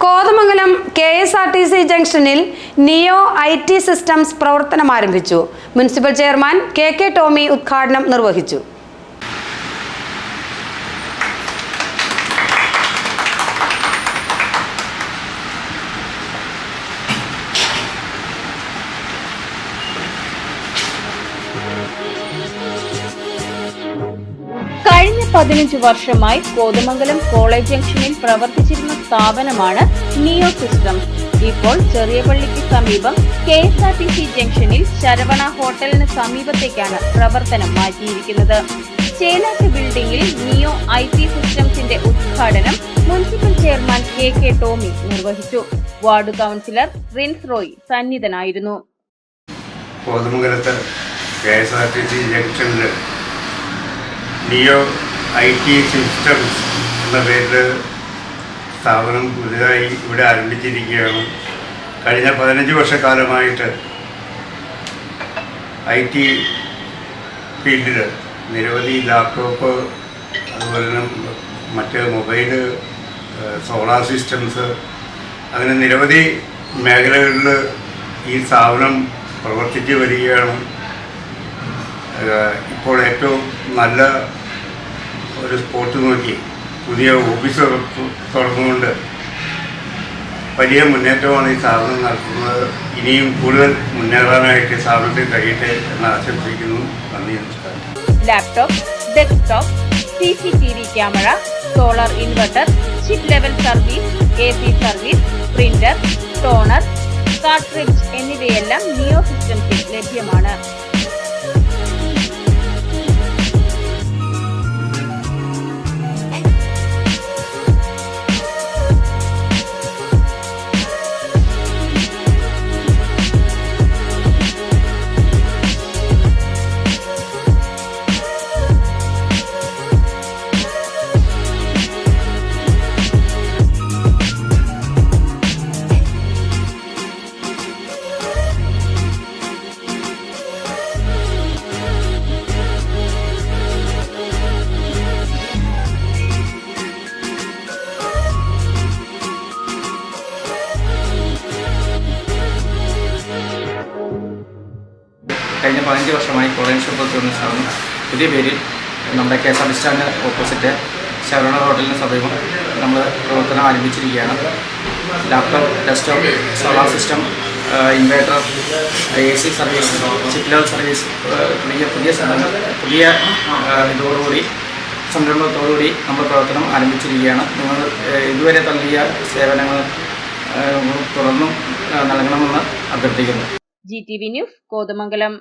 Kothamangalam KSRTC ജംഗ്ഷനിൽ നിയോ IT systems പ്രവർത്തനം ആരംഭിച്ചു. മുനിസിപ്പൽ ചെയർമാൻ KK ടോമി ഉദ്ഘാടനം നിർവഹിച്ചു. കഴിഞ്ഞ 15 വർഷമായി കോതമംഗലം കോളേജ് ജംഗ്ഷനിൽ പ്രവർത്തിച്ചിരുന്ന സ്ഥാപനമാണ് നിയോ സിസ്റ്റംസ്. ഇപ്പോൾ ചെറിയപള്ളിക്ക് സമീപം KSRTC ജംഗ്ഷനിൽ ശരവണ ഹോട്ടലിന് സമീപത്തേക്കാണ് പ്രവർത്തനം മാറ്റിയിരിക്കുന്നത്. ചേലാറ്റ് ബിൽഡിംഗിൽ നിയോ IT സിസ്റ്റംസിന്റെ ഉദ്ഘാടനം മുനിസിപ്പൽ ചെയർമാൻ KK ടോമി നിർവഹിച്ചു. വാർഡ് കൗൺസിലർ റിൻസ് റോയ് സന്നിധനായിരുന്നു. കോതമംഗലത്ത് KSRTC ജംഗ്ഷനിൽ നിയോ IT സിസ്റ്റംസ് എന്ന പേരിൽ സ്ഥാപനം പുതുതായി ഇവിടെ ആരംഭിച്ചിരിക്കുകയാണ്. കഴിഞ്ഞ 15 വർഷക്കാലമായിട്ട് IT ഫീൽഡിൽ നിരവധി ലാപ്ടോപ്പ്, അതുപോലെ തന്നെ മറ്റ് മൊബൈൽ, സോളാർ സിസ്റ്റംസ്, അങ്ങനെ നിരവധി മേഖലകളിൽ ഈ സ്ഥാപനം പ്രവർത്തിച്ചു വരികയാണ്. ഇപ്പോൾ ഏറ്റവും നല്ല ഒരു സ്പോട്ട് നോക്കി പുതിയ ഓഫീസ് തുറന്നുകൊണ്ട് വലിയ മുന്നേറ്റമാണ് ഈ സ്ഥാപനം നടത്തുന്നത്. ഇനിയും കൂടുതൽ മുന്നേറാനായിട്ട് സ്ഥാപനത്തിൽ കഴിയട്ടെ എന്ന് ആശംസിക്കുന്നു. നന്ദി, നമസ്കാരം. Laptop, desktop, CCTV camera, solar inverter, chip level service, AC service, printer, toner, cartridge എന്നിവയെല്ലാം നിയോ സിസ്റ്റംസിൽ ലഭ്യമാണ്. കഴിഞ്ഞ 15 വർഷമായി കോളേജ് ഷോപ്പ് സ്ഥാപനം പുതിയ പേരിൽ നമ്മുടെ KSRTC സ്റ്റാൻഡ് ഓപ്പോസിറ്റ് ശരവണ ഹോട്ടലിന് സമീപം നമ്മൾ പ്രവർത്തനം ആരംഭിച്ചിരിക്കുകയാണ്. Laptop, desktop, solar system, inverter, AC service, chip level service തുടങ്ങിയ പുതിയ സംരംഭത്തോടുകൂടി നമ്മൾ പ്രവർത്തനം ആരംഭിച്ചിരിക്കുകയാണ്. നിങ്ങൾ ഇതുവരെ നൽകിയ സേവനങ്ങൾ തുടർന്നും നൽകണമെന്ന് അഭ്യർത്ഥിക്കുന്നു. GTV news, Kothamangalam.